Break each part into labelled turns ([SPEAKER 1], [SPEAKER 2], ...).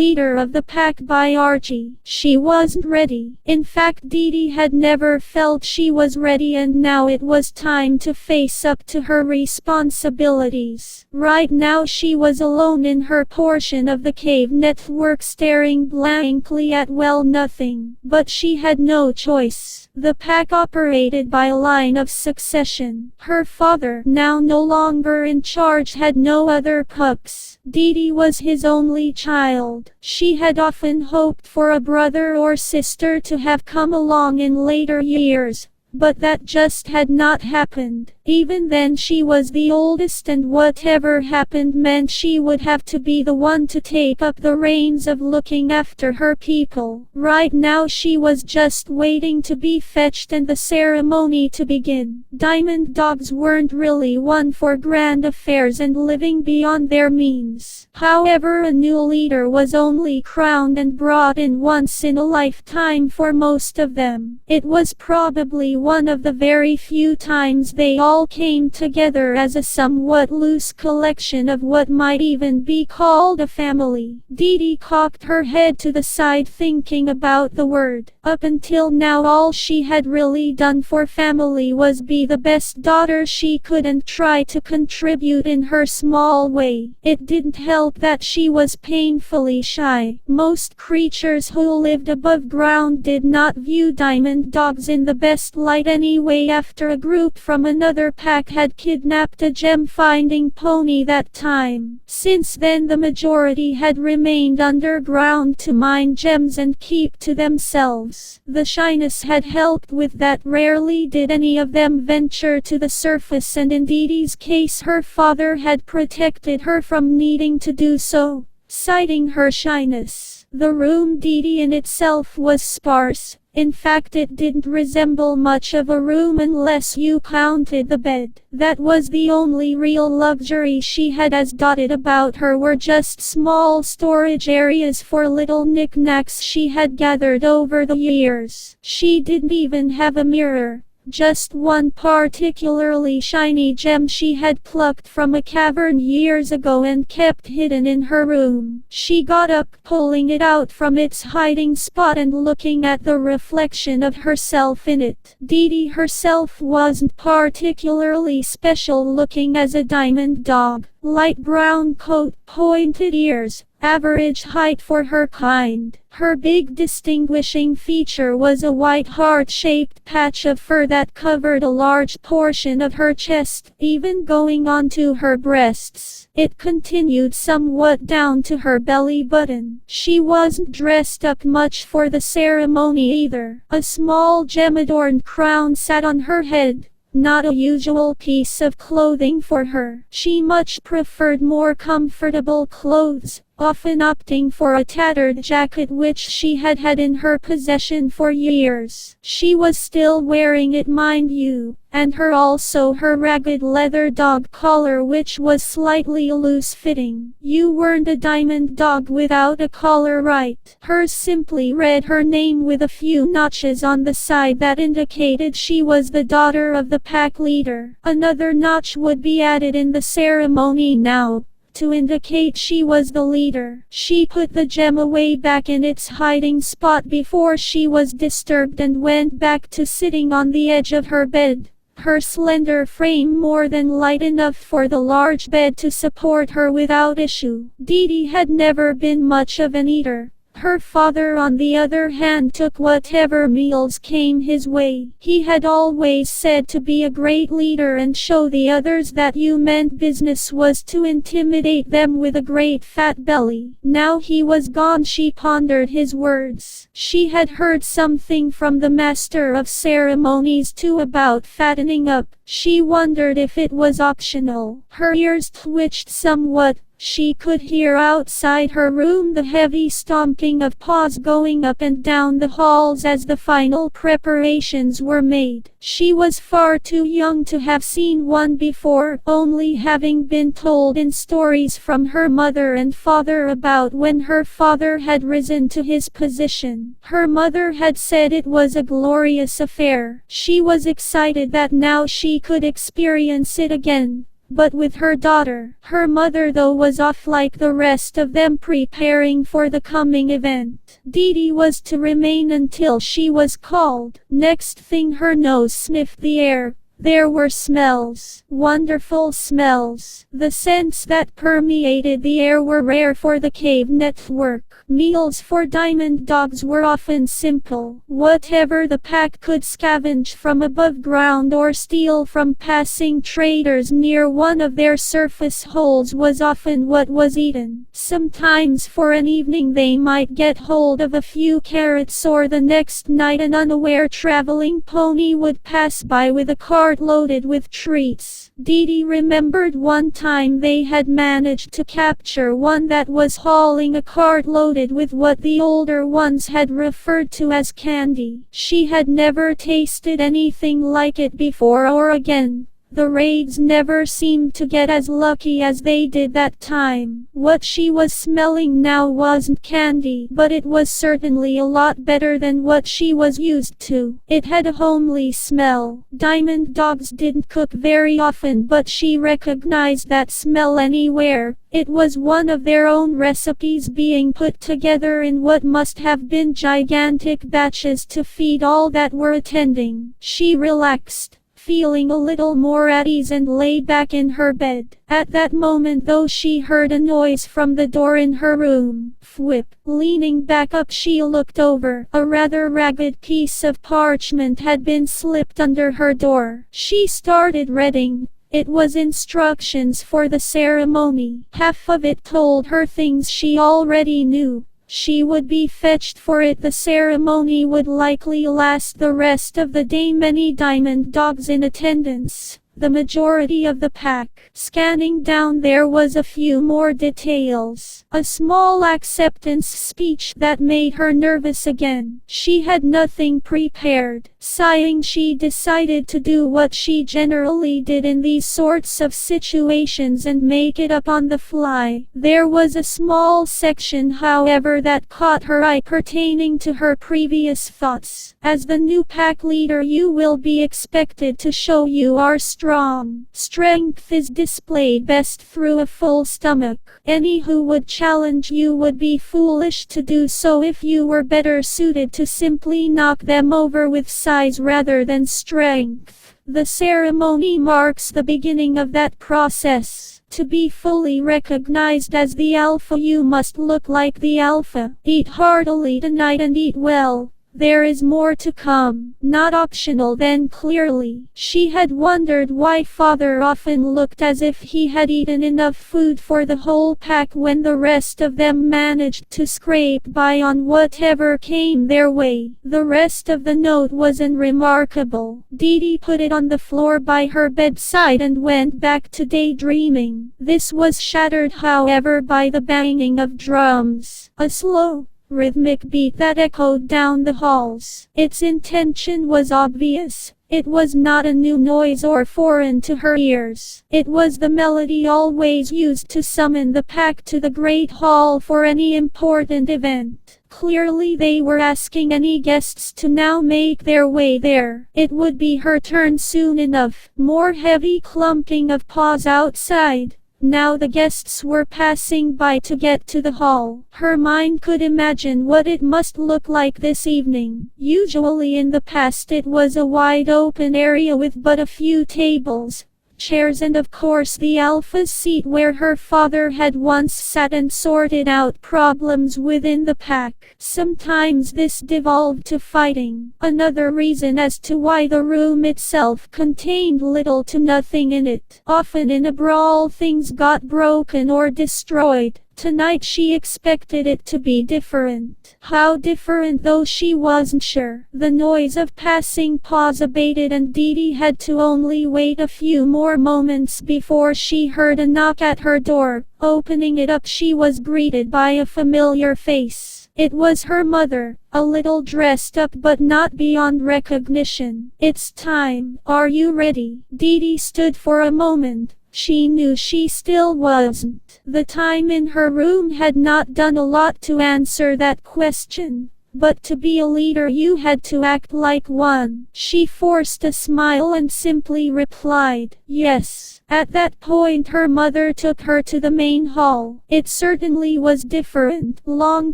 [SPEAKER 1] leader of the pack by Archie. She wasn't ready. In fact, Dee Dee had never felt she was ready, and now it was time to face up to her responsibilities. Right now she was alone in her portion of the cave network, staring blankly at nothing. But she had no choice. The pack operated by a line of succession. Her father, now no longer in charge, had no other pups. Dee Dee was his only child. She had often hoped for a brother or sister to have come along in later years, but that just had not happened. Even then she was the oldest, and whatever happened meant she would have to be the one to take up the reins of looking after her people. Right now she was just waiting to be fetched and the ceremony to begin. Diamond dogs weren't really one for grand affairs and living beyond their means. However, a new leader was only crowned and brought in once in a lifetime for most of them. It was probably one of the very few times they all came together as a somewhat loose collection of what might even be called a family. Dee Dee cocked her head to the side, thinking about the word. Up until now all she had really done for family was be the best daughter she could and try to contribute in her small way. It didn't help that she was painfully shy. Most creatures who lived above ground did not view diamond dogs in the best light anyway, after a group from another pack had kidnapped a gem-finding pony that time. Since then the majority had remained underground to mine gems and keep to themselves. The shyness had helped with that. Rarely did any of them venture to the surface, and in Dee Dee's case her father had protected her from needing to do so, citing her shyness. The room Dee Dee in itself was sparse. In fact, it didn't resemble much of a room unless you counted the bed. That was the only real luxury she had, as dotted about her were just small storage areas for little knickknacks she had gathered over the years. She didn't even have a mirror. Just one particularly shiny gem she had plucked from a cavern years ago and kept hidden in her room. She got up, pulling it out from its hiding spot and looking at the reflection of herself in it. Dee Dee herself wasn't particularly special looking as a diamond dog. Light brown coat, pointed ears, average height for her kind. Her big distinguishing feature was a white heart-shaped patch of fur that covered a large portion of her chest, even going onto her breasts. It continued somewhat down to her belly button. She wasn't dressed up much for the ceremony either. A small gem-adorned crown sat on her head. Not a usual piece of clothing for her. She much preferred more comfortable clothes, often opting for a tattered jacket which she had had in her possession for years. She was still wearing it, mind you, and also her ragged leather dog collar, which was slightly loose-fitting. You weren't a diamond dog without a collar, right? Hers simply read her name with a few notches on the side that indicated she was the daughter of the pack leader. Another notch would be added in the ceremony now, to indicate she was the leader. She put the gem away back in its hiding spot before she was disturbed and went back to sitting on the edge of her bed. Her slender frame more than light enough for the large bed to support her without issue. Dee Dee had never been much of an eater. Her father, on the other hand, took whatever meals came his way. He had always said to be a great leader and show the others that you meant business was to intimidate them with a great fat belly. Now he was gone, she pondered his words. She had heard something from the master of ceremonies too about fattening up. She wondered if it was optional. Her ears twitched somewhat. She could hear outside her room the heavy stomping of paws going up and down the halls as the final preparations were made. She was far too young to have seen one before, only having been told in stories from her mother and father about when her father had risen to his position. Her mother had said it was a glorious affair. She was excited that now she could experience it again. but with her daughter. Her mother though was off like the rest of them, preparing for the coming event. Dee was to remain until she was called. Next thing her nose sniffed the air. There were smells, wonderful smells. The scents that permeated the air were rare for the cave network. Meals for diamond dogs were often simple. Whatever the pack could scavenge from above ground or steal from passing traders near one of their surface holes was often what was eaten. Sometimes for an evening they might get hold of a few carrots, or the next night an unaware traveling pony would pass by with a cart loaded with treats. Dee remembered one time they had managed to capture one that was hauling a cart loaded with what the older ones had referred to as candy. She had never tasted anything like it before or again. The raids never seemed to get as lucky as they did that time. What she was smelling now wasn't candy, but it was certainly a lot better than what she was used to. It had a homely smell. Diamond dogs didn't cook very often, but she recognized that smell anywhere. It was one of their own recipes being put together in what must have been gigantic batches to feed all that were attending. She relaxed, feeling a little more at ease, and lay back in her bed. At that moment though she heard a noise from the door in her room. Fwip! Leaning back up she looked over. A rather ragged piece of parchment had been slipped under her door. She started reading. It was instructions for the ceremony. Half of it told her things she already knew. She would be fetched for it. The ceremony would likely last the rest of the day. Many diamond dogs in attendance. The majority of the pack. Scanning down there was a few more details. A small acceptance speech that made her nervous again. She had nothing prepared. Sighing, she decided to do what she generally did in these sorts of situations and make it up on the fly. There was a small section, however, that caught her eye pertaining to her previous thoughts. As the new pack leader, you will be expected to show you are strong. Strength is displayed best through a full stomach. Any who would challenge you would be foolish to do so if you were better suited to simply knock them over with size rather than strength. The ceremony marks the beginning of that process. To be fully recognized as the alpha, you must look like the alpha. Eat heartily tonight and eat well. There is more to come. Not optional then, clearly. She had wondered why Father often looked as if he had eaten enough food for the whole pack when the rest of them managed to scrape by on whatever came their way. The rest of the note was unremarkable. Dee put it on the floor by her bedside and went back to daydreaming. This was shattered, however, by the banging of drums. A slow, rhythmic beat that echoed down the halls. Its intention was obvious. It was not a new noise or foreign to her ears. It was the melody always used to summon the pack to the Great Hall for any important event. Clearly they were asking any guests to now make their way there. It would be her turn soon enough. More heavy clumping of paws outside. Now the guests were passing by to get to the hall. Her mind could imagine what it must look like this evening. Usually in the past it was a wide open area with but a few tables, chairs, and of course the alpha's seat where her father had once sat and sorted out problems within the pack. Sometimes this devolved to fighting. Another reason as to why the room itself contained little to nothing in it. Often in a brawl things got broken or destroyed. Tonight she expected it to be different. How different, though she wasn't sure. The noise of passing paws abated and Dee had to only wait a few more moments before she heard a knock at her door. Opening it up, she was greeted by a familiar face. It was her mother, a little dressed up but not beyond recognition. "It's time. Are you ready?" Dee stood for a moment. She knew she still wasn't. The time in her room had not done a lot to answer that question. But to be a leader you had to act like one. She forced a smile and simply replied, yes. At that point her mother took her to the main hall. It certainly was different. Long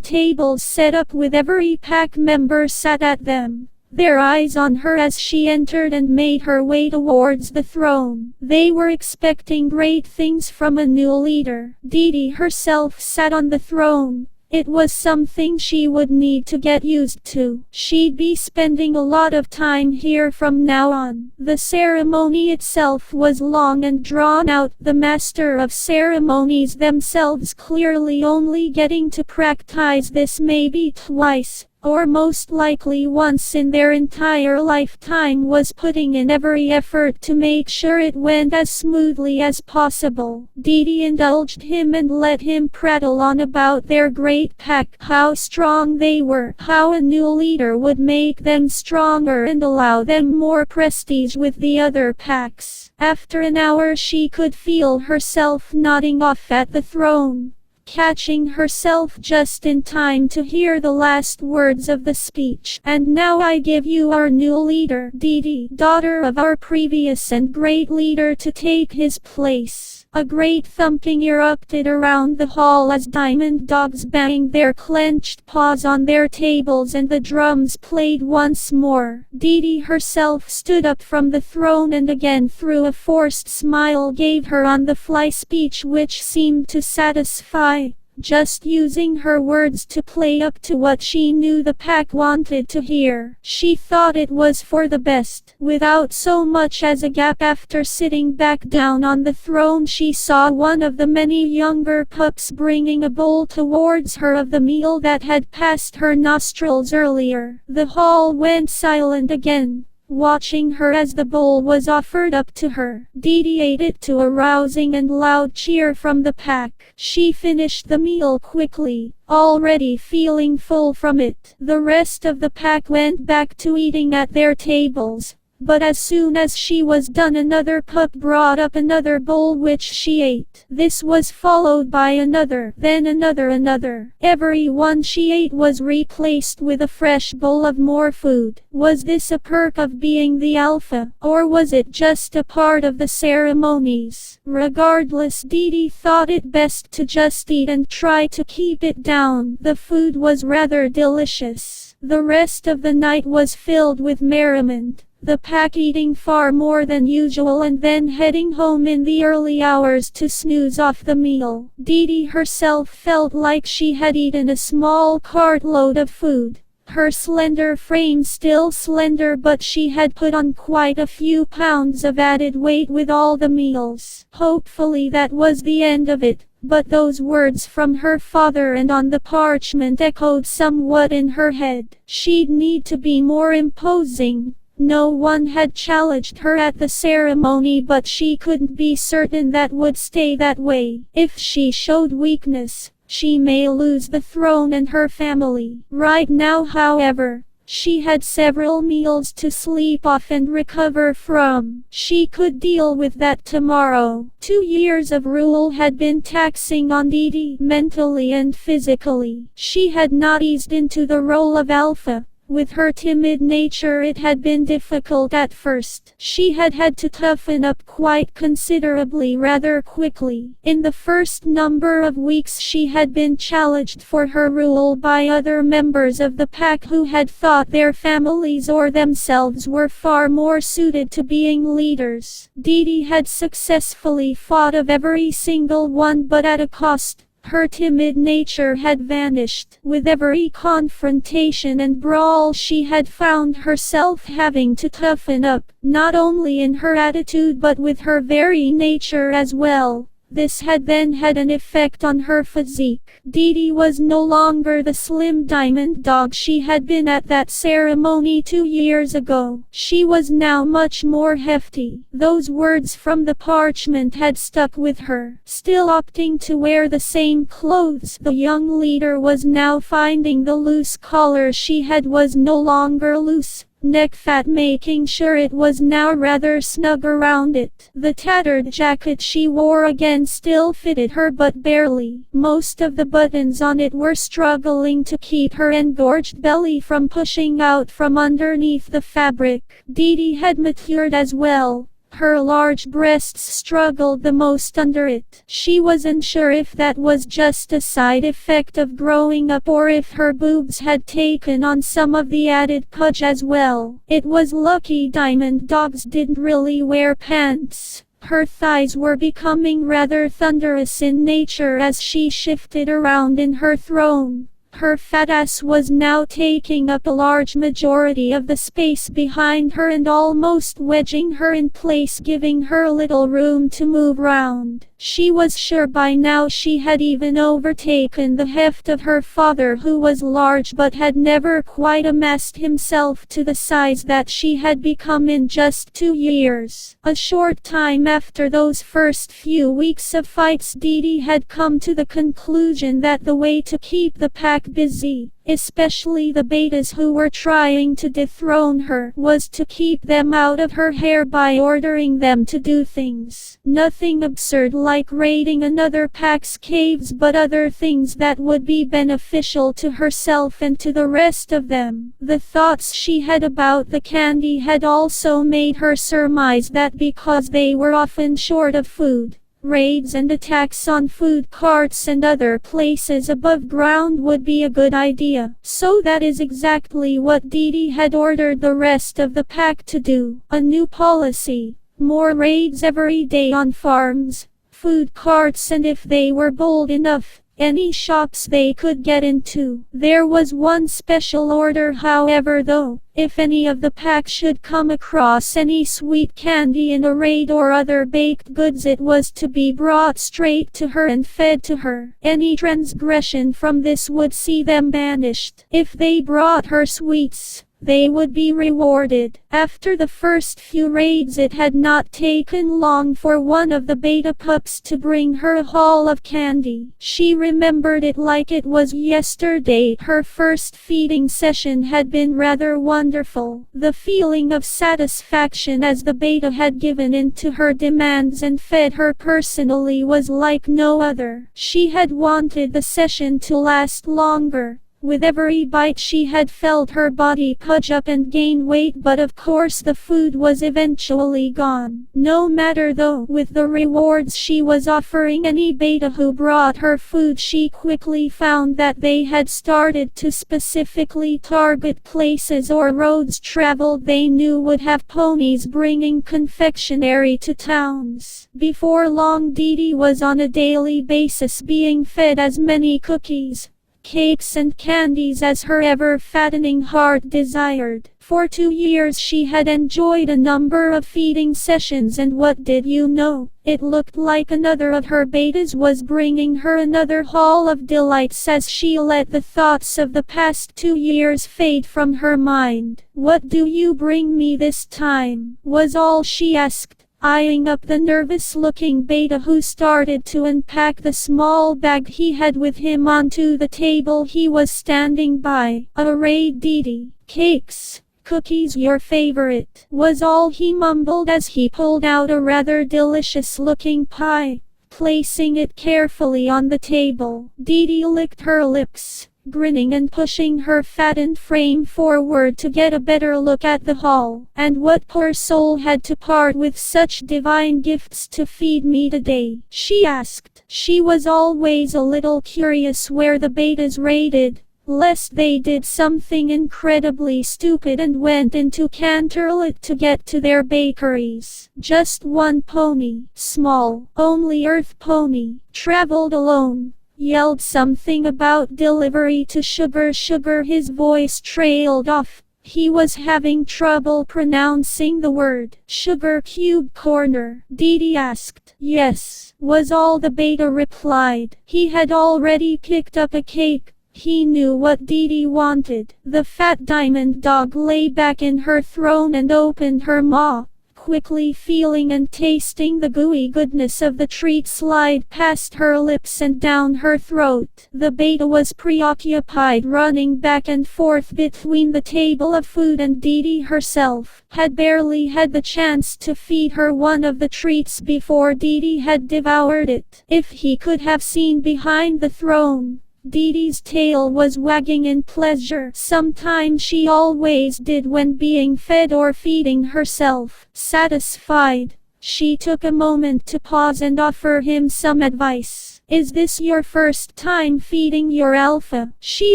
[SPEAKER 1] tables set up with every pack member sat at them, their eyes on her as she entered and made her way towards the throne. They were expecting great things from a new leader. Didi herself sat on the throne. It was something she would need to get used to. She'd be spending a lot of time here from now on. The ceremony itself was long and drawn out, the master of ceremonies themselves clearly only getting to practice this maybe twice, or most likely once in their entire lifetime, was putting in every effort to make sure it went as smoothly as possible. Didi indulged him and let him prattle on about their great pack, how strong they were, how a new leader would make them stronger and allow them more prestige with the other packs. After an hour she could feel herself nodding off at the throne, catching herself just in time to hear the last words of the speech. And now I give you our new leader, Didi, daughter of our previous and great leader, to take his place. A great thumping erupted around the hall as diamond dogs banged their clenched paws on their tables and the drums played once more. Didi herself stood up from the throne and again through a forced smile gave her on-the-fly speech which seemed to satisfy, just using her words to play up to what she knew the pack wanted to hear. She thought it was for the best. Without so much as a gap after sitting back down on the throne, she saw one of the many younger pups bringing a bowl towards her of the meal that had passed her nostrils earlier. The hall went silent again, watching her as the bowl was offered up to her. Didi ate it to a rousing and loud cheer from the pack. She finished the meal quickly, already feeling full from it. The rest of the pack went back to eating at their tables, but as soon as she was done another pup brought up another bowl which she ate. This was followed by another, then another. Every one she ate was replaced with a fresh bowl of more food. Was this a perk of being the alpha, or was it just a part of the ceremonies? Regardless, Didi thought it best to just eat and try to keep it down. The food was rather delicious. The rest of the night was filled with merriment, the pack eating far more than usual and then heading home in the early hours to snooze off the meal. Didi herself felt like she had eaten a small cartload of food. Her slender frame still slender, but she had put on quite a few pounds of added weight with all the meals. Hopefully that was the end of it, but those words from her father and on the parchment echoed somewhat in her head. She'd need to be more imposing. No one had challenged her at the ceremony, but she couldn't be certain that would stay that way. If she showed weakness, she may lose the throne and her family. Right now, however, she had several meals to sleep off and recover from. She could deal with that tomorrow. 2 years of rule had been taxing on Didi mentally and physically. She had not eased into the role of alpha. With her timid nature it had been difficult at first. She had had to toughen up quite considerably rather quickly. In the first number of weeks she had been challenged for her rule by other members of the pack who had thought their families or themselves were far more suited to being leaders. Didi had successfully fought of every single one, but at a cost. Her timid nature had vanished. With every confrontation and brawl she had found herself having to toughen up, not only in her attitude but with her very nature as well. This had then had an effect on her physique. Didi was no longer the slim diamond dog she had been at that ceremony 2 years ago. She was now much more hefty. Those words from the parchment had stuck with her. Still opting to wear the same clothes, the young leader was now finding the loose collar she had was no longer loose, neck fat making sure it was now rather snug around it. The tattered jacket she wore again still fitted her but barely. Most of the buttons on it were struggling to keep her engorged belly from pushing out from underneath the fabric. Dee had matured as well. Her large breasts struggled the most under it. She wasn't sure if that was just a side effect of growing up or if her boobs had taken on some of the added pudge as well. It was lucky Diamond Dogs didn't really wear pants. Her thighs were becoming rather thunderous in nature as she shifted around in her throne. Her fat ass was now taking up a large majority of the space behind her and almost wedging her in place, giving her little room to move round. She was sure by now she had even overtaken the heft of her father, who was large but had never quite amassed himself to the size that she had become in just 2 years. A short time after those first few weeks of fights, Dee had come to the conclusion that the way to keep the pack busy, especially the betas who were trying to dethrone her, was to keep them out of her hair by ordering them to do things. Nothing absurd like raiding another pack's caves, but other things that would be beneficial to herself and to the rest of them. The thoughts she had about the candy had also made her surmise that because they were often short of food, raids and attacks on food carts and other places above ground would be a good idea. So that is exactly what Dee had ordered the rest of the pack to do. A new policy: more raids every day on farms, food carts, and if they were bold enough, any shops they could get into. There was one special order, however, though. If any of the pack should come across any sweet candy in a raid or other baked goods, it was to be brought straight to her and fed to her. Any transgression from this would see them banished. If they brought her sweets, they would be rewarded. After the first few raids, it had not taken long for one of the beta pups to bring her a haul of candy. She remembered it like it was yesterday. Her first feeding session had been rather wonderful. The feeling of satisfaction as the beta had given in to her demands and fed her personally was like no other. She had wanted the session to last longer. With every bite she had felt her body pudge up and gain weight, but of course the food was eventually gone. No matter though, with the rewards she was offering any beta who brought her food, she quickly found that they had started to specifically target places or roads traveled they knew would have ponies bringing confectionery to towns. Before long, Dee was on a daily basis being fed as many cookies, cakes and candies as her ever-fattening heart desired. For 2 years she had enjoyed a number of feeding sessions, and what did you know? It looked like another of her betas was bringing her another haul of delights as she let the thoughts of the past 2 years fade from her mind. "What do you bring me this time?" was all she asked, eyeing up the nervous-looking beta who started to unpack the small bag he had with him onto the table he was standing by. "Arrayed Dee. Cakes, cookies, your favorite," was all he mumbled as he pulled out a rather delicious-looking pie, placing it carefully on the table. Dee licked her lips, grinning and pushing her fattened frame forward to get a better look at the haul. "And what poor soul had to part with such divine gifts to feed me today?" she asked. She was always a little curious where the betas raided, lest they did something incredibly stupid and went into Canterlot to get to their bakeries. Just one pony, small, only Earth pony, traveled alone, yelled something about delivery to Sugar. His voice trailed off. He was having trouble pronouncing the word. "Sugar Cube Corner?" Dee asked. "Yes," was all the beta replied. He had already picked up a cake. He knew what Dee wanted. The fat diamond dog lay back in her throne and opened her maw, quickly feeling and tasting the gooey goodness of the treat slide past her lips and down her throat. The beta was preoccupied running back and forth between the table of food, and Dee Dee herself had barely had the chance to feed her one of the treats before Dee Dee had devoured it. If he could have seen behind the throne, Dee Dee's tail was wagging in pleasure. Sometimes she always did when being fed or feeding herself. Satisfied, she took a moment to pause and offer him some advice. "Is this your first time feeding your alpha?" she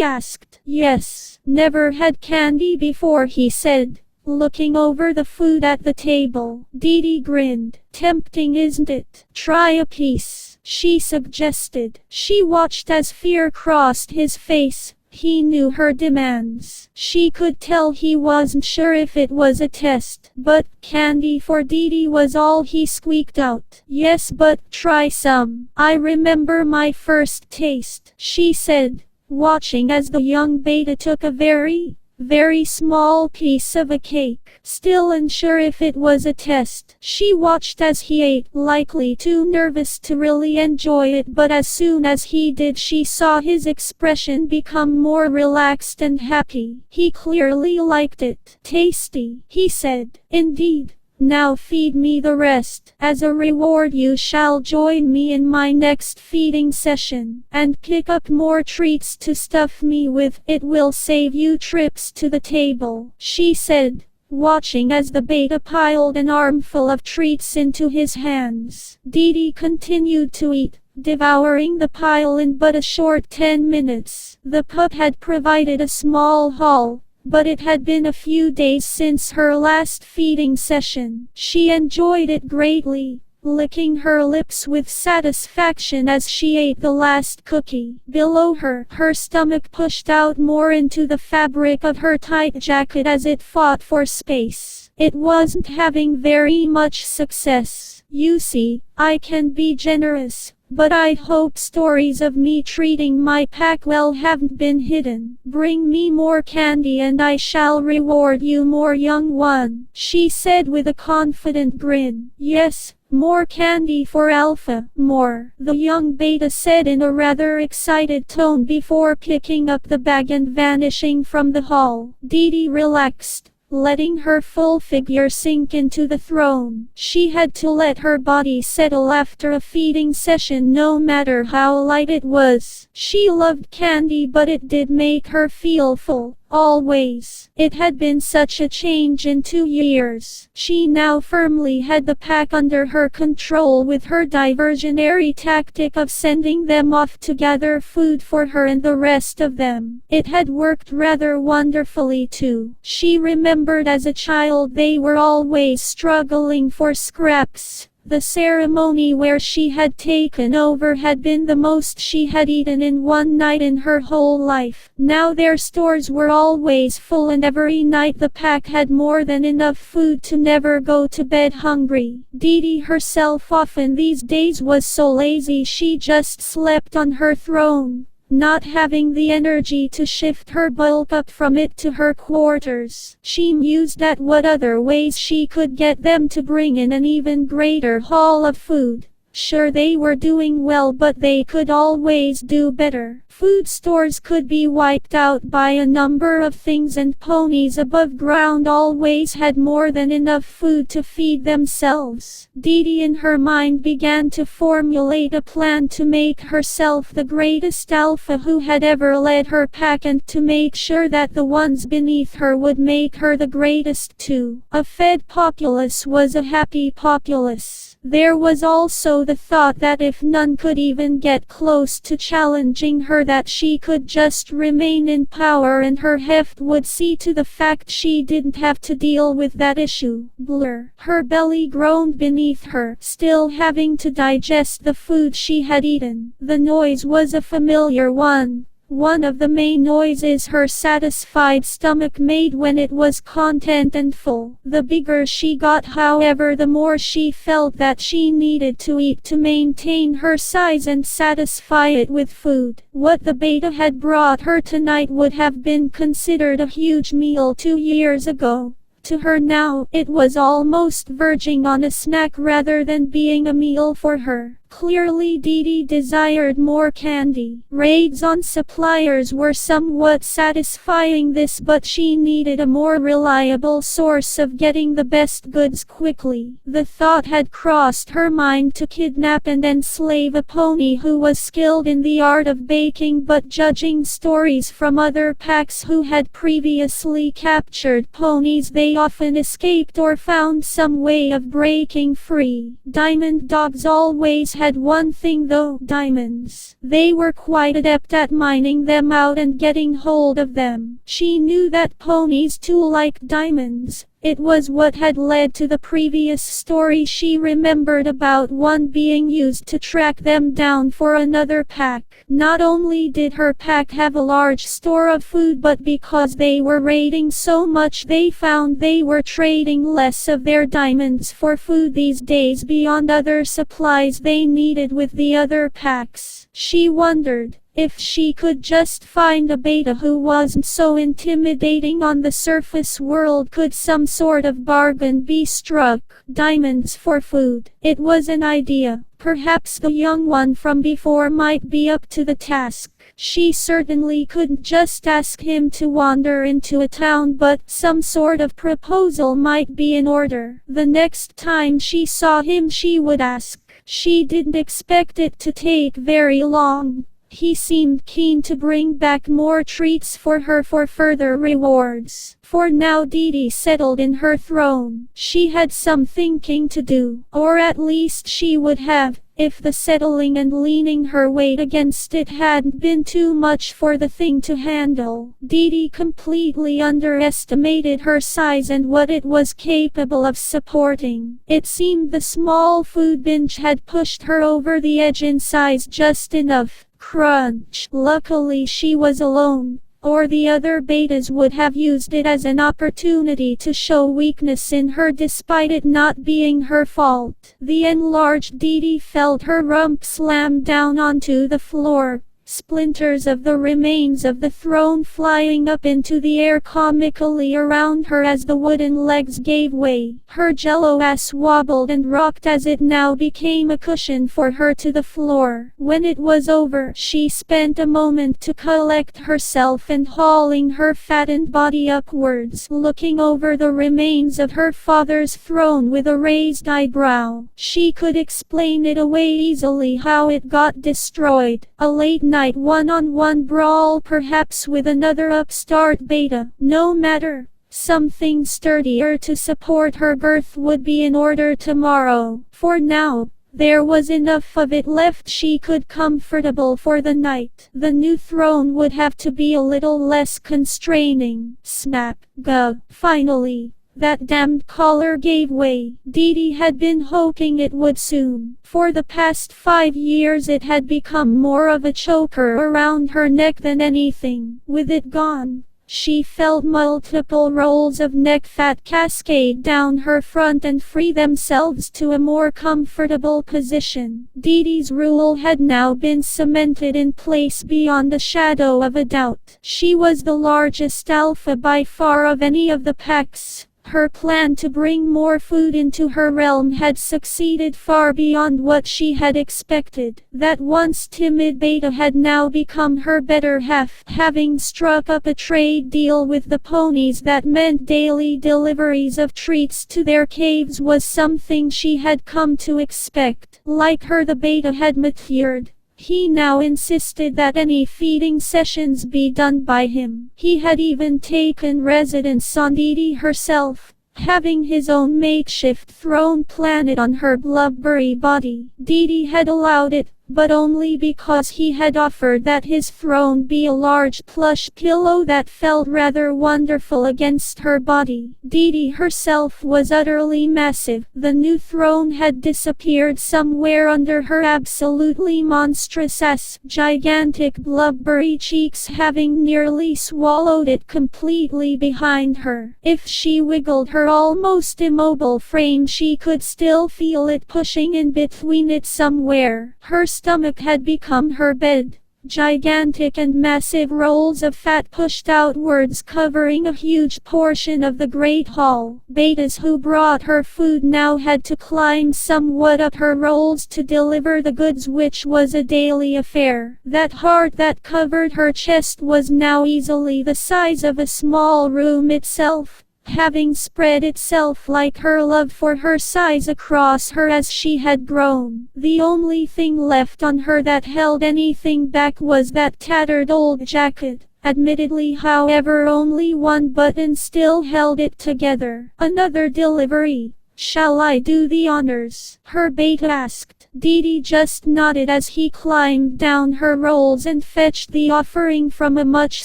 [SPEAKER 1] asked. "Yes. Never had candy before," he said, looking over the food at the table. Dee Dee grinned. "Tempting, isn't it? Try a piece," she suggested. She watched as fear crossed his face. He knew her demands. She could tell he wasn't sure if it was a test, but candy for Dee Dee was all he squeaked out. "Yes, but try some. I remember my first taste," she said, watching as the young beta took a very small piece of a cake. Still unsure if it was a test, she watched as he ate, likely too nervous to really enjoy it, but as soon as he did, she saw his expression become more relaxed and happy. He clearly liked it. "Tasty," he said. "Indeed. Now feed me the rest. As a reward you shall join me in my next feeding session, and pick up more treats to stuff me with. It will save you trips to the table," she said, watching as the beta piled an armful of treats into his hands. Dee Dee continued to eat, devouring the pile in but a short 10 minutes. The pup had provided a small haul, but it had been a few days since her last feeding session. She enjoyed it greatly, licking her lips with satisfaction as she ate the last cookie. Below her, her stomach pushed out more into the fabric of her tight jacket as it fought for space. It wasn't having very much success. "You see, I can be generous, but I'd hope stories of me treating my pack well haven't been hidden. Bring me more candy and I shall reward you more, young one," she said with a confident grin. "Yes, more candy for Alpha, more," the young beta said in a rather excited tone before picking up the bag and vanishing from the hall. Dee Dee relaxed, letting her full figure sink into the throne. She had to let her body settle after a feeding session, no matter how light it was. She loved candy, but it did make her feel full, always. It had been such a change in 2 years. She now firmly had the pack under her control, with her diversionary tactic of sending them off to gather food for her and the rest of them. It had worked rather wonderfully too. She remembered as a child they were always struggling for scraps. The ceremony where she had taken over had been the most she had eaten in one night in her whole life. Now their stores were always full, and every night the pack had more than enough food to never go to bed hungry. Dee Dee herself often these days was so lazy she just slept on her throne, not having the energy to shift her bulk up from it to her quarters. She mused at what other ways she could get them to bring in an even greater haul of food. Sure, they were doing well, but they could always do better. Food stores could be wiped out by a number of things, and ponies above ground always had more than enough food to feed themselves. Dee Dee in her mind began to formulate a plan to make herself the greatest alpha who had ever led her pack, and to make sure that the ones beneath her would make her the greatest too. A fed populace was a happy populace. There was also the thought that if none could even get close to challenging her, that she could just remain in power and her heft would see to the fact she didn't have to deal with that issue. Blur. Her belly groaned beneath her, still having to digest the food she had eaten. The noise was a familiar one. One of the main noises her satisfied stomach made when it was content and full. The bigger she got, however, the more she felt that she needed to eat to maintain her size and satisfy it with food. What the beta had brought her tonight would have been considered a huge meal 2 years ago. To her now, it was almost verging on a snack rather than being a meal for her. Clearly Dee Dee desired more candy. Raids on suppliers were somewhat satisfying this, but she needed a more reliable source of getting the best goods quickly. The thought had crossed her mind to kidnap and enslave a pony who was skilled in the art of baking, but judging stories from other packs who had previously captured ponies, they often escaped or found some way of breaking free. Diamond dogs always had one thing though: diamonds. They were quite adept at mining them out and getting hold of them. She knew that ponies too liked diamonds. It was what had led to the previous story she remembered about one being used to track them down for another pack. Not only did her pack have a large store of food, but because they were raiding so much, they found they were trading less of their diamonds for food these days beyond other supplies they needed with the other packs. She wondered if she could just find a beta who wasn't so intimidating on the surface world, could some sort of bargain be struck? Diamonds for food. It was an idea. Perhaps the young one from before might be up to the task. She certainly couldn't just ask him to wander into a town, but some sort of proposal might be in order. The next time she saw him, she would ask. She didn't expect it to take very long. He seemed keen to bring back more treats for her for further rewards. For now Dee Dee settled in her throne. She had some thinking to do, or at least she would have, if the settling and leaning her weight against it hadn't been too much for the thing to handle. Dee Dee completely underestimated her size and what it was capable of supporting. It seemed the small food binge had pushed her over the edge in size just enough. Crunch. Luckily she was alone, or the other betas would have used it as an opportunity to show weakness in her despite it not being her fault. The enlarged Dee Dee felt her rump slam down onto the floor. Splinters of the remains of the throne flying up into the air comically around her as the wooden legs gave way. Her jello ass wobbled and rocked as it now became a cushion for her to the floor. When it was over, she spent a moment to collect herself and hauling her fattened body upwards, looking over the remains of her father's throne with a raised eyebrow. She could explain it away easily how it got destroyed. A late night one-on-one brawl, perhaps with another upstart beta. No matter. Something sturdier to support her girth would be in order tomorrow. For now, there was enough of it left she could comfortable for the night. The new throne would have to be a little less constraining. Snap. Gah. Finally. That damned collar gave way. Dee Dee had been hoping it would soon. For the past 5 years it had become more of a choker around her neck than anything. With it gone, she felt multiple rolls of neck fat cascade down her front and free themselves to a more comfortable position. Dee Dee's rule had now been cemented in place beyond a shadow of a doubt. She was the largest alpha by far of any of the packs. Her plan to bring more food into her realm had succeeded far beyond what she had expected. That once timid beta had now become her better half, having struck up a trade deal with the ponies that meant daily deliveries of treats to their caves was something she had come to expect. Like her, the beta had matured. He now insisted that any feeding sessions be done by him. He had even taken residence on Dee Dee herself, having his own makeshift throne planted on her blubbery body. Dee Dee had allowed it, but only because he had offered that his throne be a large plush pillow that felt rather wonderful against her body. Dee Dee herself was utterly massive. The new throne had disappeared somewhere under her absolutely monstrous ass, gigantic blubbery cheeks having nearly swallowed it completely behind her. If she wiggled her almost immobile frame, she could still feel it pushing in between it somewhere. Her stomach had become her bed. gigantic and massive rolls of fat pushed outwards, covering a huge portion of the great hall. Betas who brought her food now had to climb somewhat up her rolls to deliver the goods, which was a daily affair. That heart that covered her chest was now easily the size of a small room itself, having spread itself like her love for her size across her as she had grown. The only thing left on her that held anything back was that tattered old jacket. Admittedly, however, only one button still held it together. "Another delivery. Shall I do the honors?" her beta asked. Dee just nodded as he climbed down her rolls and fetched the offering from a much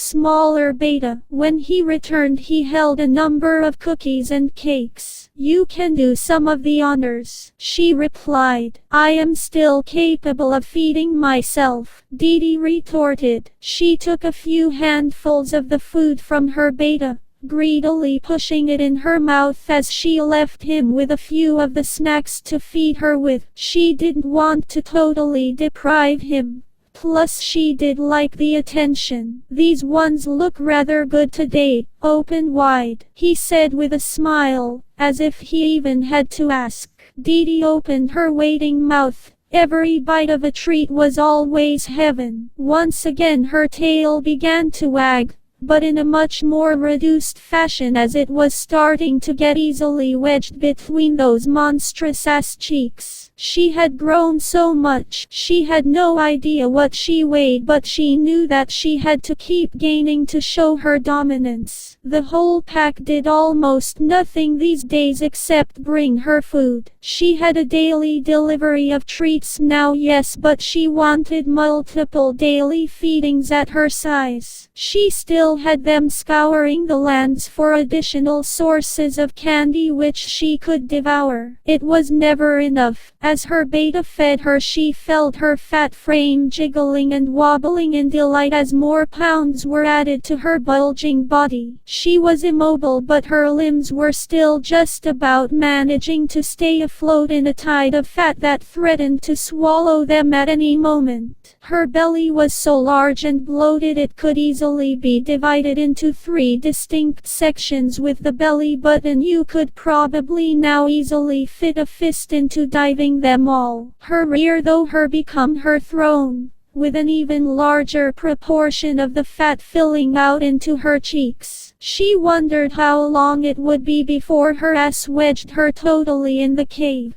[SPEAKER 1] smaller beta. When he returned, he held a number of cookies and cakes. "You can do some of the honors," she replied. "I am still capable of feeding myself," Dee retorted. She took a few handfuls of the food from her beta, greedily pushing it in her mouth as she left him with a few of the snacks to feed her with. She didn't want to totally deprive him. Plus she did like the attention. "These ones look rather good today, open wide," he said with a smile, as if he even had to ask. Dee opened her waiting mouth. Every bite of a treat was always heaven. Once again her tail began to wag, but in a much more reduced fashion, as it was starting to get easily wedged between those monstrous ass cheeks. She had grown so much. She had no idea what she weighed, but she knew that she had to keep gaining to show her dominance. The whole pack did almost nothing these days except bring her food. She had a daily delivery of treats now, yes, but she wanted multiple daily feedings at her size. She still had them scouring the lands for additional sources of candy which she could devour. It was never enough. As her beta fed her, she felt her fat frame jiggling and wobbling in delight as more pounds were added to her bulging body. She was immobile, but her limbs were still just about managing to stay afloat in a tide of fat that threatened to swallow them at any moment. Her belly was so large and bloated it could easily be divided into 3 distinct sections, with the belly button you could probably now easily fit a fist into, diving them all. Her rear, though, become her throne, with an even larger proportion of the fat filling out into her cheeks. She wondered how long it would be before her ass wedged her totally in the cave.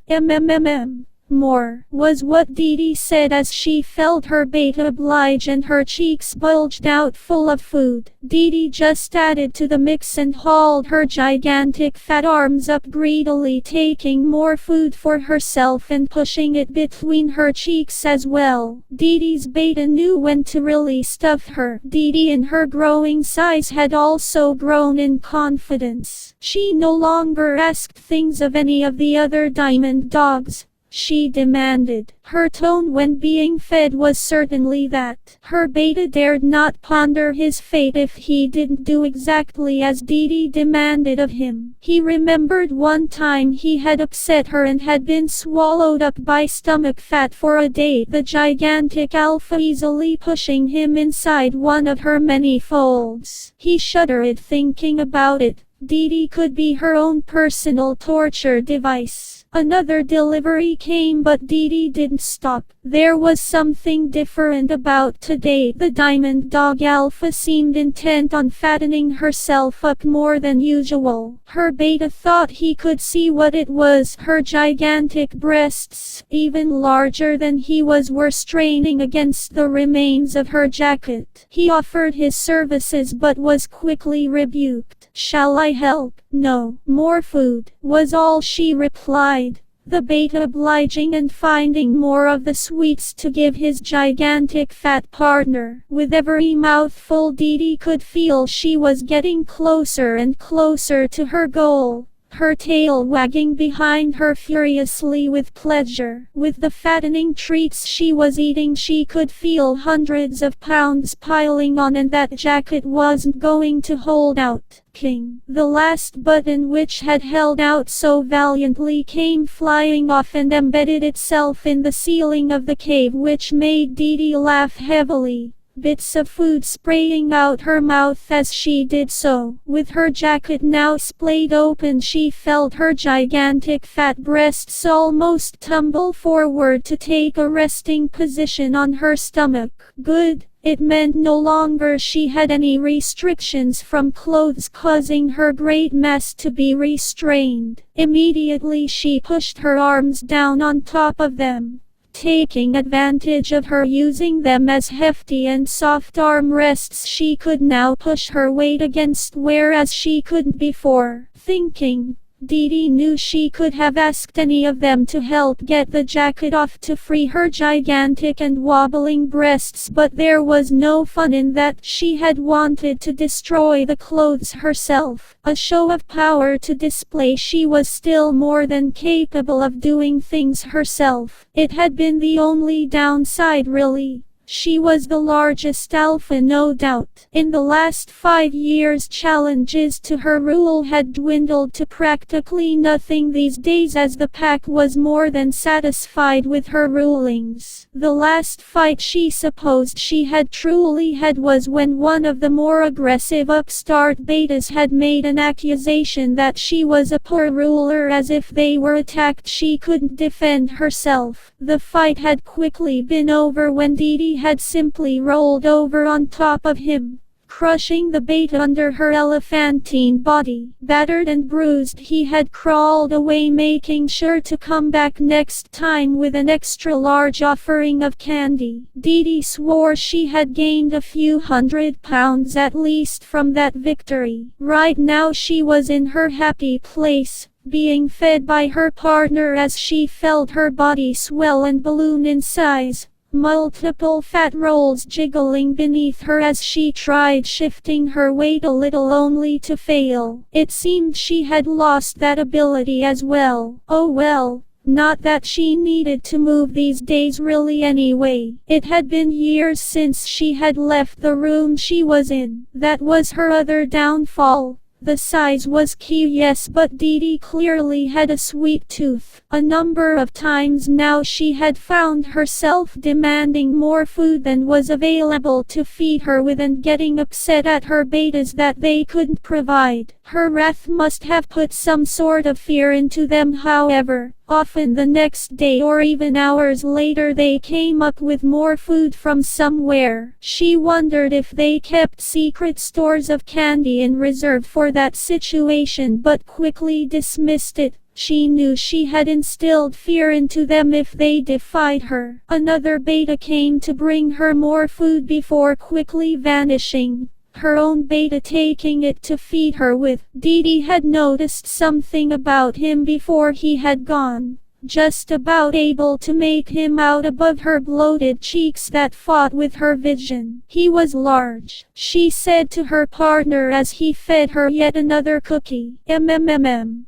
[SPEAKER 1] More, was what Dee said as she felt her beta oblige and her cheeks bulged out full of food. Dee just added to the mix and hauled her gigantic fat arms up greedily, taking more food for herself and pushing it between her cheeks as well. Dee's beta knew when to really stuff her. Dee in her growing size had also grown in confidence. She no longer asked things of any of the other diamond dogs. She demanded. Her tone when being fed was certainly that. Her beta dared not ponder his fate if he didn't do exactly as Dee demanded of him. He remembered one time he had upset her and had been swallowed up by stomach fat for a day, the gigantic alpha easily pushing him inside one of her many folds. He shuddered thinking about it. Dee could be her own personal torture device. Another delivery came, but Dee didn't stop. There was something different about today. The diamond dog alpha seemed intent on fattening herself up more than usual. Her beta thought he could see what it was. Her gigantic breasts, even larger than he was, were straining against the remains of her jacket. He offered his services but was quickly rebuked. "Shall I help?" "No." "More food," was all she replied. The beta obliging and finding more of the sweets to give his gigantic fat partner. With every mouthful, Dee could feel she was getting closer and closer to her goal, her tail wagging behind her furiously with pleasure. With the fattening treats she was eating, she could feel hundreds of pounds piling on, and that jacket wasn't going to hold out. King. The last button, which had held out so valiantly, came flying off and embedded itself in the ceiling of the cave, which made Dee laugh heavily. bits of food spraying out her mouth as she did so. With her jacket now splayed open, she felt her gigantic fat breasts almost tumble forward to take a resting position on her stomach. Good. It meant no longer she had any restrictions from clothes causing her great mass to be restrained. Immediately she pushed her arms down on top of them, taking advantage of her using them as hefty and soft arm rests. She could now push her weight against, whereas she couldn't before. Thinking, Dee knew she could have asked any of them to help get the jacket off to free her gigantic and wobbling breasts, but there was no fun in that. She had wanted to destroy the clothes herself. A show of power to display. She was still more than capable of doing things herself. It had been the only downside, really. She was the largest alpha, no doubt. In the last 5 years, challenges to her rule had dwindled to practically nothing these days, as the pack was more than satisfied with her rulings. The last fight she supposed she had truly had was when one of the more aggressive upstart betas had made an accusation that she was a poor ruler, as if they were attacked she couldn't defend herself. The fight had quickly been over when Dee had simply rolled over on top of him, crushing the beta under her elephantine body. Battered and bruised, he had crawled away, making sure to come back next time with an extra large offering of candy. Dee swore she had gained a few 100 pounds at least from that victory. Right now she was in her happy place, being fed by her partner as she felt her body swell and balloon in size. Multiple fat rolls jiggling beneath her as she tried shifting her weight a little, only to fail. It seemed she had lost that ability as well. Oh well, not that she needed to move these days really anyway. It had been years since she had left the room she was in. That was her other downfall. The size was key, yes, but Dee clearly had a sweet tooth. A number of times now she had found herself demanding more food than was available to feed her with and getting upset at her betas that they couldn't provide. Her wrath must have put some sort of fear into them, however. Often the next day or even hours later they came up with more food from somewhere. She wondered if they kept secret stores of candy in reserve for that situation, but quickly dismissed it. She knew she had instilled fear into them if they defied her. Another beta came to bring her more food before quickly vanishing, her own beta taking it to feed her with. Dee had noticed something about him before he had gone, just about able to make him out above her bloated cheeks that fought with her vision. He was large, she said to her partner as he fed her yet another cookie.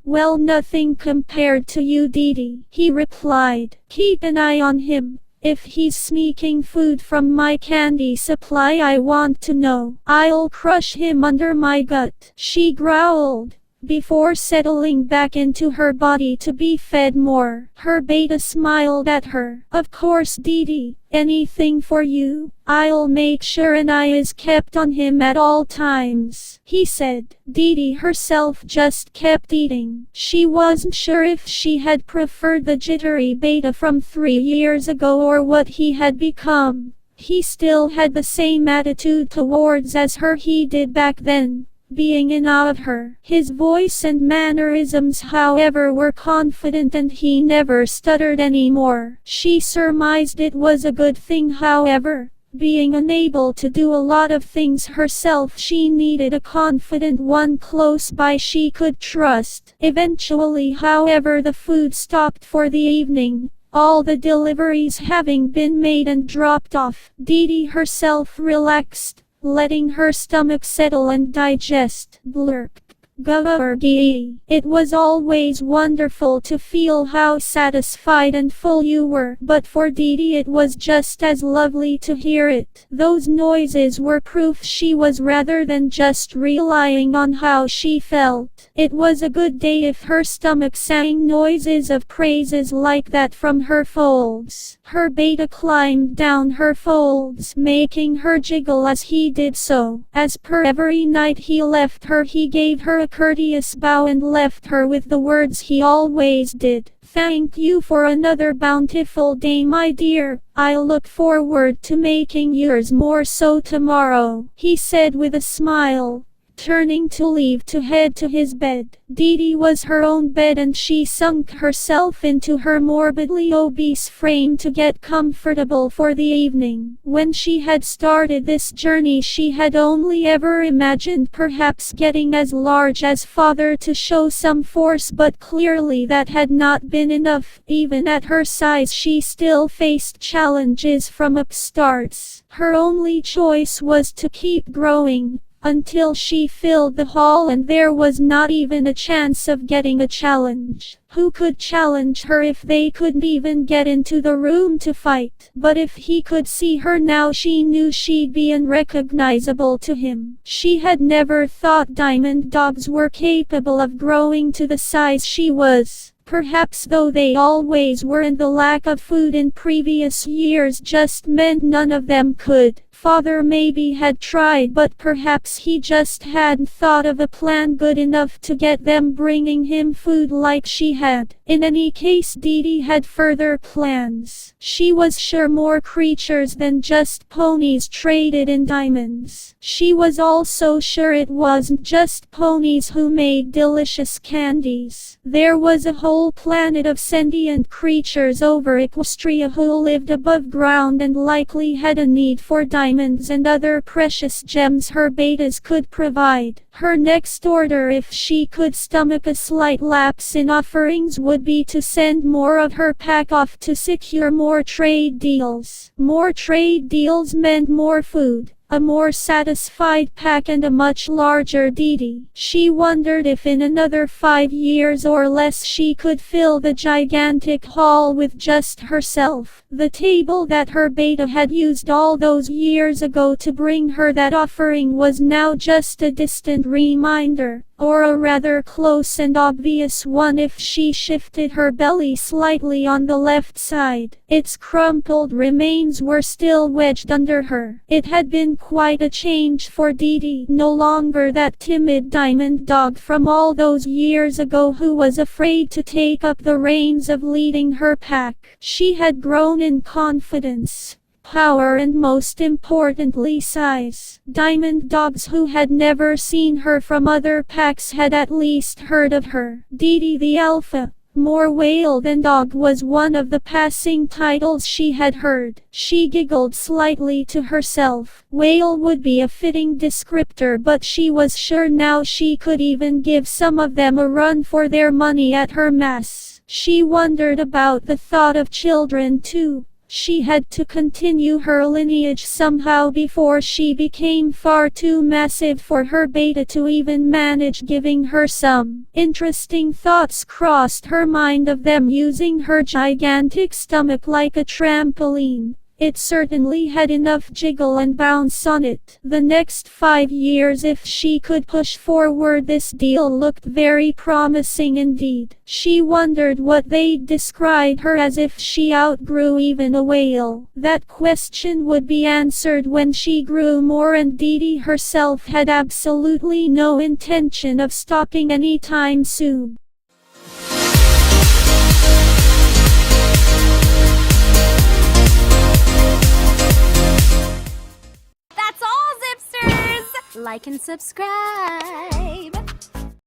[SPEAKER 1] Well, nothing compared to you, Dee, he replied. Keep an eye on him. If he's sneaking food from my candy supply, I want to know. I'll crush him under my gut, she growled, before settling back into her body to be fed more. Her beta smiled at her. Of course, Dee, anything for you. I'll make sure an eye is kept on him at all times, he said. Dee herself just kept eating. She wasn't sure if she had preferred the jittery beta from 3 years ago or what he had become. He still had the same attitude towards as her he did back then, being in awe of her. His voice and mannerisms, however, were confident and he never stuttered anymore. She surmised it was a good thing, however. Being unable to do a lot of things herself, she needed a confident one close by she could trust. Eventually, however, the food stopped for the evening, all the deliveries having been made and dropped off. Dee herself relaxed, letting her stomach settle and digest. Blurp. Gee. It was always wonderful to feel how satisfied and full you were, but for Dee it was just as lovely to hear it. Those noises were proof she was rather than just relying on how she felt. It was a good day if her stomach sang noises of praises like that from her folds. Her beta climbed down her folds, making her jiggle as he did so. As per every night he left her, he gave her a courteous bow and left her with the words he always did. Thank you for another bountiful day, my dear. I look forward to making yours more so tomorrow, he said with a smile, turning to leave to head to his bed. Dee was her own bed and she sunk herself into her morbidly obese frame to get comfortable for the evening. When she had started this journey she had only ever imagined perhaps getting as large as father to show some force, but clearly that had not been enough. Even at her size she still faced challenges from upstarts. Her only choice was to keep growing until she filled the hall, and there was not even a chance of getting a challenge. Who could challenge her if they couldn't even get into the room to fight? But if he could see her now she knew she'd be unrecognizable to him. She had never thought diamond dogs were capable of growing to the size she was. Perhaps though they always were, and the lack of food in previous years just meant none of them could. Father maybe had tried, but perhaps he just hadn't thought of a plan good enough to get them bringing him food like she had. In any case, Dee had further plans. She was sure more creatures than just ponies traded in diamonds. She was also sure it wasn't just ponies who made delicious candies. There was a whole planet of sentient creatures over Equestria who lived above ground and likely had a need for diamonds and other precious gems her betas could provide. Her next order, if she could stomach a slight lapse in offerings, would be to send more of her pack off to secure more trade deals. More trade deals meant more food, a more satisfied pack, and a much larger Dee. She wondered if in another 5 years or less she could fill the gigantic hall with just herself. The table that her beta had used all those years ago to bring her that offering was now just a distant reminder, or a rather close and obvious one if she shifted her belly slightly on the left side. Its crumpled remains were still wedged under her. It had been quite a change for Dee, no longer that timid diamond dog from all those years ago who was afraid to take up the reins of leading her pack. She had grown in confidence, power, and most importantly size. Diamond dogs who had never seen her from other packs had at least heard of her. Dee the Alpha, more whale than dog, was one of the passing titles she had heard. She giggled slightly to herself. Whale would be a fitting descriptor, but she was sure now she could even give some of them a run for their money at her mass. She wondered about the thought of children too. She had to continue her lineage somehow before she became far too massive for her beta to even manage giving her some. Interesting thoughts crossed her mind of them using her gigantic stomach like a trampoline. It certainly had enough jiggle and bounce on it. The next 5 years, if she could push forward this deal, looked very promising indeed. She wondered what they'd describe her as if she outgrew even a whale. That question would be answered when she grew more, and Dee herself had absolutely no intention of stopping anytime soon.
[SPEAKER 2] That's all, Zipsters! Like and subscribe.